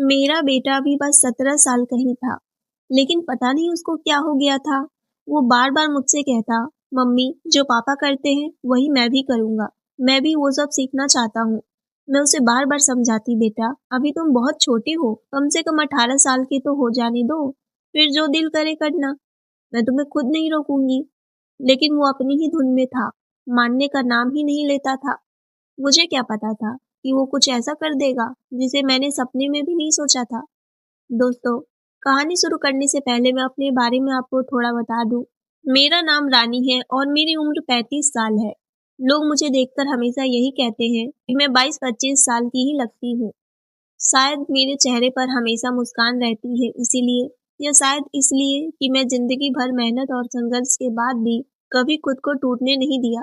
मेरा बेटा भी बस 17 साल का ही था, लेकिन पता नहीं उसको क्या हो गया था। वो बार-बार मुझसे कहता, "मम्मी, जो पापा करते हैं, वही मैं भी करूँगा। मैं भी वो सब सीखना चाहता हूँ।" मैं उसे बार-बार समझाती, "बेटा, अभी तुम बहुत छोटे हो, कम से कम 18 साल के तो हो जाने दो, फिर जो दिल करे करना। मैं तुम्हें खुद नहीं रोकूँगी।" लेकिन वो अपनी ही धुन में था, मानने का नाम ही नहीं लेता था। मुझे क्या पता था कि वो कुछ ऐसा कर देगा जिसे मैंने सपने में भी नहीं सोचा था। दोस्तों, कहानी शुरू करने से पहले मैं अपने बारे में आपको थोड़ा बता दूं। मेरा नाम रानी है और मेरी उम्र 35 साल है। लोग मुझे देखकर हमेशा यही कहते हैं कि मैं 22-25 साल की ही लगती हूँ। शायद मेरे चेहरे पर हमेशा मुस्कान रहती है इसीलिए, या शायद इसलिए कि मैं जिंदगी भर मेहनत और संघर्ष के बाद भी कभी खुद को टूटने नहीं दिया।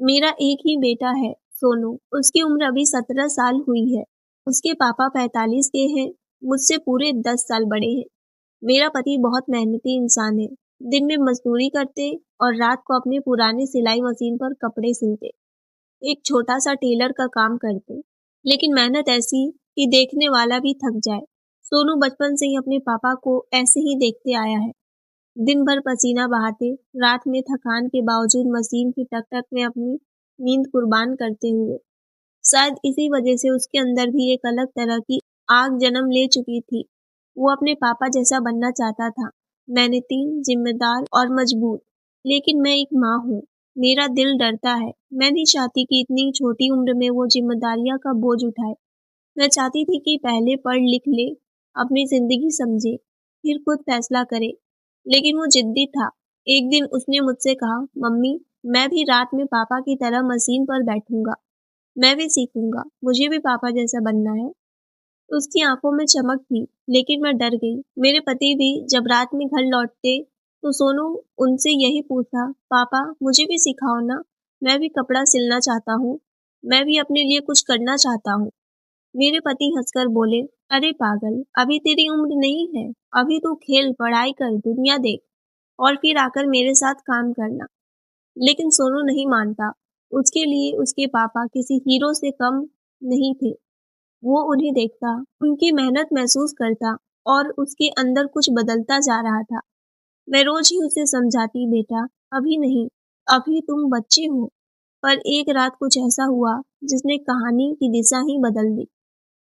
मेरा एक ही बेटा है, सोनू। उसकी उम्र अभी 17 साल हुई है। उसके पापा 45 के हैं, मुझसे पूरे 10 साल बड़े हैं। मेरा पति बहुत मेहनती इंसान है। दिन में मजदूरी करते और रात को अपने पुराने सिलाई मशीन पर कपड़े सिलते। एक छोटा सा टेलर का काम करते। लेकिन मेहनत ऐसी कि देखने वाला भी थक जाए। सोनू बचपन से ही अपने पापा को ऐसे ही देखते आया है। दिन भर पसीना बहाते, रात में थकान के बावजूद मशीन की टक-टक में अपनी नींद कुर्बान करते हुए। शायद इसी वजह से उसके अंदर भी एक अलग तरह की आग जन्म ले चुकी थी। वो अपने पापा जैसा बनना चाहता था, मेहनती, जिम्मेदार और मजबूत। लेकिन मैं एक माँ हूँ, मेरा दिल डरता है। मैं नहीं चाहती कि इतनी छोटी उम्र में वो जिम्मेदारियां का बोझ उठाए। मैं चाहती थी कि पहले पढ़ लिख ले, अपनी जिंदगी समझे, फिर खुद फैसला करे। लेकिन वो जिद्दी था। एक दिन उसने मुझसे कहा, "मम्मी, मैं भी रात में पापा की तरह मशीन पर बैठूंगा। मैं भी सीखूंगा। मुझे भी पापा जैसा बनना है।" उसकी आंखों में चमक थी, लेकिन मैं डर गई। मेरे पति भी जब रात में घर लौटते, तो सोनू उनसे यही पूछा, "पापा, मुझे भी सिखाओ ना। मैं भी कपड़ा सिलना चाहता हूँ। मैं भी अपने लिए कुछ करना चाहता हूँ।" मेरे पति हंसकर बोले, "अरे पागल, अभी तेरी उम्र नहीं है। अभी तू खेल, पढ़ाई कर, दुनिया देख और फिर आकर मेरे साथ काम करना।" लेकिन सोनू नहीं मानता। उसके लिए उसके पापा किसी हीरो से कम नहीं थे। वो उन्हें देखता, उनकी मेहनत महसूस करता और उसके अंदर कुछ बदलता जा रहा था। मैं रोज ही उसे समझाती, "बेटा, अभी नहीं, अभी तुम बच्चे हो।" पर एक रात कुछ ऐसा हुआ जिसने कहानी की दिशा ही बदल दी।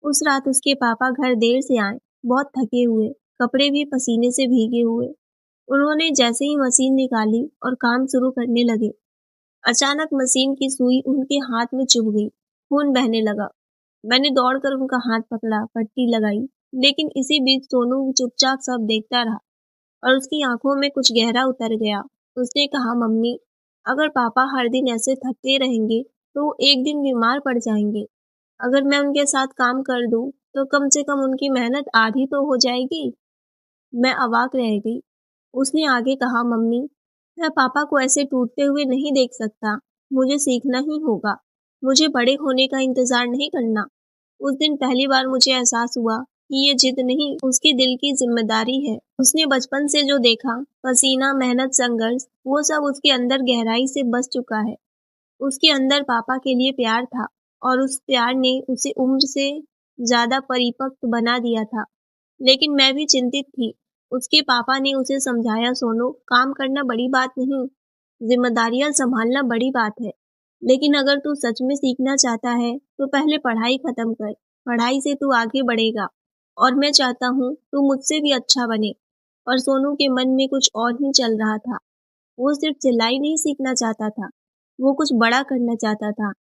उस रात उसके पापा घर देर से आए, बहुत थके हुए, कपड़े भी पसीने से भीगे हुए। उन्होंने जैसे ही मशीन निकाली और काम शुरू करने लगे, अचानक मशीन की सुई उनके हाथ में चुभ गई, खून बहने लगा। मैंने दौड़कर उनका हाथ पकड़ा, पट्टी लगाई, लेकिन इसी बीच सोनू चुपचाप सब देखता रहा और उसकी आंखों में कुछ गहरा उतर गया। उसने कहा, "मम्मी, अगर पापा हर दिन ऐसे थकते रहेंगे, तो एक दिन बीमार पड़ जाएंगे। अगर मैं उनके साथ काम कर दूं, तो कम से कम उनकी मेहनत आधी तो हो जाएगी।" मैं अवाक रह गई। उसने आगे कहा, "मम्मी, मैं पापा को ऐसे टूटते हुए नहीं देख सकता। मुझे सीखना ही होगा। मुझे बड़े होने का इंतजार नहीं करना।" उस दिन पहली बार मुझे एहसास हुआ कि ये जिद नहीं, उसके दिल की जिम्मेदारी है। उसने बचपन से जो देखा, पसीना, मेहनत, संघर्ष, वो सब उसके अंदर गहराई से बस चुका है। उसके अंदर पापा के लिए प्यार था और उस प्यार ने उसे उम्र से ज़्यादा परिपक्व बना दिया था। लेकिन मैं भी चिंतित थी। उसके पापा ने उसे समझाया, "सोनू, काम करना बड़ी बात नहीं, ज़िम्मेदारियाँ सँभालना बड़ी बात है। लेकिन अगर तू सच में सीखना चाहता है, तो पहले पढ़ाई खत्म कर। पढ़ाई से तू आगे बढ़ेगा और मैं चाहता हूँ तू मुझसे भी अच्छा बने।" और सोनू के मन में कुछ और ही चल रहा था। वो सिर्फ सिलाई नहीं सीखना चाहता था, वो कुछ बड़ा करना चाहता था।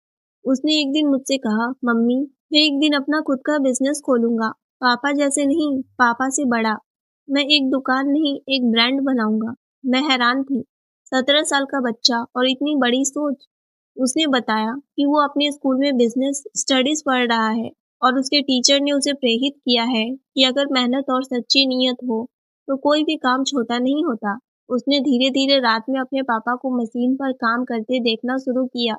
उसने एक दिन मुझसे कहा, "मम्मी, मैं एक दिन अपना खुद का बिज़नेस खोलूँगा, पापा जैसे नहीं, पापा से बड़ा। मैं एक दुकान नहीं, एक ब्रांड बनाऊँगा।" मैं हैरान थी, 17 साल का बच्चा और इतनी बड़ी सोच। उसने बताया कि वो अपने स्कूल में बिज़नेस स्टडीज़ पढ़ रहा है और उसके टीचर ने उसे प्रेरित किया है कि अगर मेहनत और सच्ची नीयत हो, तो कोई भी काम छोटा नहीं होता। उसने धीरे-धीरे रात में अपने पापा को मशीन पर काम करते देखना शुरू किया।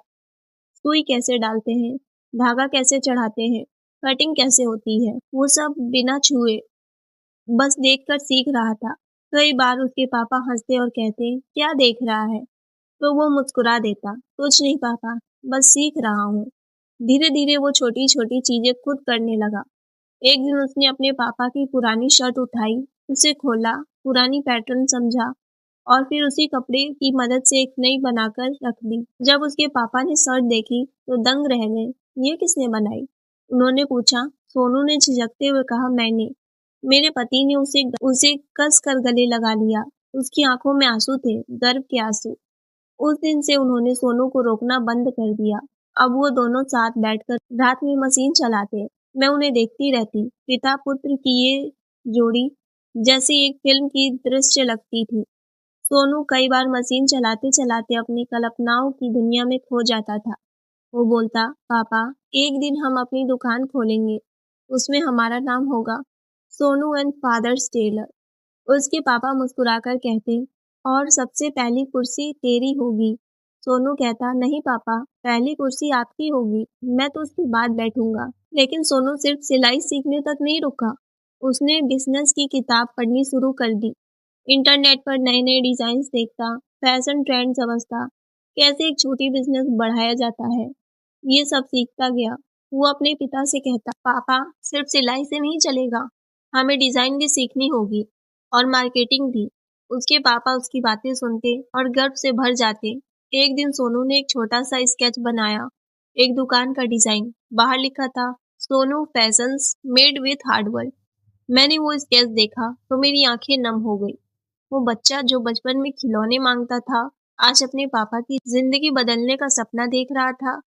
सुई कैसे डालते हैं, धागा कैसे चढ़ाते हैं, कटिंग कैसे होती है, वो सब बिना छुए बस देखकर सीख रहा था। कई बार उसके पापा हंसते और कहते, "क्या देख रहा है?" तो वो मुस्कुरा देता, "कुछ नहीं पापा, बस सीख रहा हूँ।" धीरे-धीरे वो छोटी-छोटी चीजें खुद करने लगा। एक दिन उसने अपने पापा की पुरानी शर्ट उठाई, उसे खोला, पुरानी पैटर्न समझा और फिर उसी कपड़े की मदद से एक नई बनाकर रख दी। जब उसके पापा ने शर्ट देखी तो दंग रह गए। ये किसने बनाई? उन्होंने पूछा। सोनू ने झिझकते हुए कहा, मैंने। मेरे पति ने उसे कस कर गले लगा लिया। उसकी आंखों में आंसू थे, गर्व के आंसू। उस दिन से उन्होंने सोनू को रोकना बंद कर दिया। अब वो दोनों साथ बैठकर रात में मशीन चलाते। मैं उन्हें देखती रहती। पिता पुत्र की ये जोड़ी जैसे एक फिल्म की दृश्य लगती थी। सोनू कई बार मशीन चलाते चलाते अपनी कल्पनाओं की दुनिया में खो जाता था। वो बोलता, पापा, एक दिन हम अपनी दुकान खोलेंगे, उसमें हमारा नाम होगा सोनू एंड फादर्स टेलर। उसके पापा मुस्कुराकर कहते, और सबसे पहली कुर्सी तेरी होगी। सोनू कहता, नहीं पापा, पहली कुर्सी आपकी होगी, मैं तो उसके बाद बैठूंगा। लेकिन सोनू सिर्फ सिलाई सीखने तक नहीं रुका। उसने बिजनेस की किताब पढ़नी शुरू कर दी। इंटरनेट पर नए नए डिजाइन देखता, फैशन ट्रेंड समझता, कैसे एक छोटी बिजनेस बढ़ाया जाता है, ये सब सीखता गया। वो अपने पिता से कहता, पापा, सिर्फ सिलाई से नहीं चलेगा, हमें डिजाइन भी सीखनी होगी और मार्केटिंग भी। उसके पापा उसकी बातें सुनते और गर्व से भर जाते। एक दिन सोनू ने एक छोटा सा स्केच बनाया, एक दुकान का डिजाइन। बाहर लिखा था, Sonu fashions made with hard work. मैंने वो स्केच देखा तो मेरी आंखें नम हो गई। वो बच्चा जो बचपन में खिलौने मांगता था, आज अपने पापा की जिंदगी बदलने का सपना देख रहा था।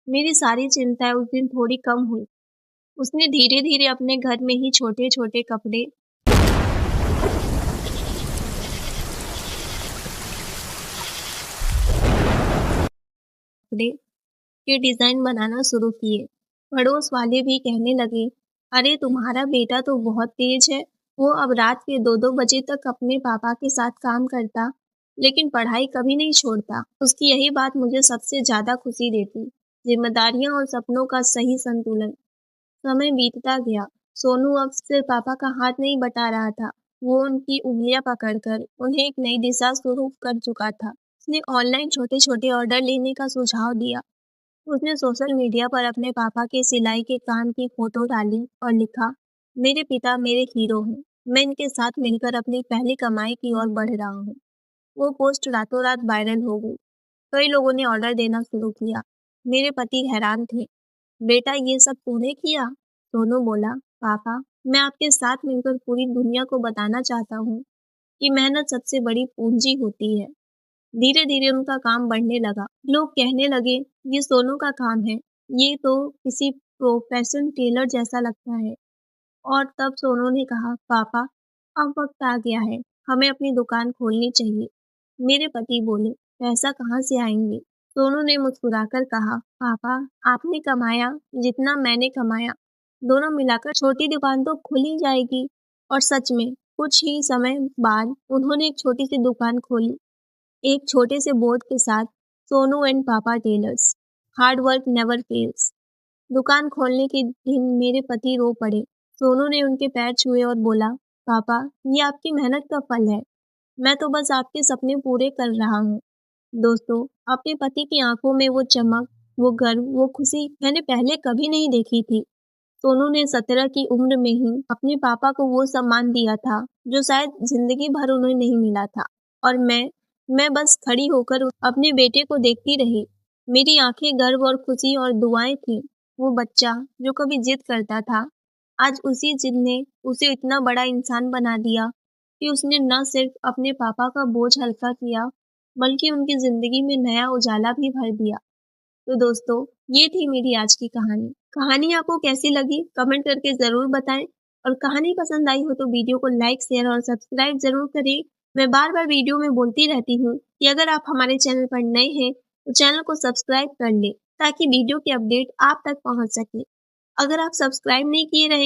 मेरी सारी चिंताएं उस दिन थोड़ी कम हुई। उसने धीरे धीरे अपने घर में ही छोटे छोटे कपड़े के डिजाइन बनाना शुरू किए। पड़ोस वाले भी कहने लगे, अरे तुम्हारा बेटा तो बहुत तेज है। वो अब रात के 2-2 बजे तक अपने पापा के साथ काम करता, लेकिन पढ़ाई कभी नहीं छोड़ता। उसकी यही बात मुझे सबसे ज्यादा खुशी देती, जिम्मेदारियां और सपनों का सही संतुलन। समय बीतता गया। सोनू अब सिर्फ पापा का हाथ नहीं बटा रहा था, वो उनकी उंगलियां पकड़कर उन्हें एक नई दिशा शुरू कर चुका था। उसने ऑनलाइन छोटे छोटे ऑर्डर लेने का सुझाव दिया। उसने सोशल मीडिया पर अपने पापा के सिलाई के काम की फोटो डाली और लिखा, मेरे पिता मेरे हीरो हैं, मैं इनके साथ मिलकर अपनी पहली कमाई की ओर बढ़ रहा हूँ। वो पोस्ट रातों रात वायरल हो गई। कई लोगों ने ऑर्डर देना शुरू किया। मेरे पति हैरान थे, बेटा ये सब तूने किया? सोनू बोला, पापा, मैं आपके साथ मिलकर पूरी दुनिया को बताना चाहता हूँ कि मेहनत सबसे बड़ी पूंजी होती है। धीरे धीरे उनका काम बढ़ने लगा। लोग कहने लगे, ये सोनू का काम है, ये तो किसी प्रोफेशन टेलर जैसा लगता है। और तब सोनू ने कहा, पापा, अब वक्त आ गया है, हमें अपनी दुकान खोलनी चाहिए। मेरे पति बोले, पैसा कहाँ से आएंगे? सोनू ने मुस्कुराकर कहा, पापा, आपने कमाया जितना मैंने कमाया, दोनों मिलाकर छोटी दुकान तो खुल ही जाएगी। और सच में कुछ ही समय बाद उन्होंने एक छोटी सी दुकान खोली, एक छोटे से बोर्ड के साथ, Sonu and papa tailors, hard work never fails. दुकान खोलने के दिन मेरे पति रो पड़े। सोनू ने उनके पैर छुए और बोला, पापा, ये आपकी मेहनत का फल है, मैं तो बस आपके सपने पूरे कर रहा हूँ। दोस्तों, अपने पति की आंखों में वो चमक, वो गर्व, वो खुशी मैंने पहले कभी नहीं देखी थी। सोनू ने 17 की उम्र में ही अपने पापा को वो सम्मान दिया था जो शायद जिंदगी भर उन्हें नहीं मिला था। और मैं बस खड़ी होकर अपने बेटे को देखती रही। मेरी आंखें गर्व और खुशी और दुआएं थीं। वो बच्चा जो कभी जिद करता था, आज उसी जिद ने उसे इतना बड़ा इंसान बना दिया कि उसने न सिर्फ अपने पापा का बोझ हल्का किया, बल्कि उनकी जिंदगी में नया उजाला भी भर दिया। तो दोस्तों, ये थी मेरी आज की कहानी। कहानी आपको कैसी लगी कमेंट करके ज़रूर बताएं, और कहानी पसंद आई हो तो वीडियो को लाइक, शेयर और सब्सक्राइब ज़रूर करें। मैं बार-बार वीडियो में बोलती रहती हूँ कि अगर आप हमारे चैनल पर नए हैं तो चैनल को सब्सक्राइब कर लें ताकि वीडियो की अपडेट आप तक पहुँच सके। अगर आप सब्सक्राइब नहीं किए रहे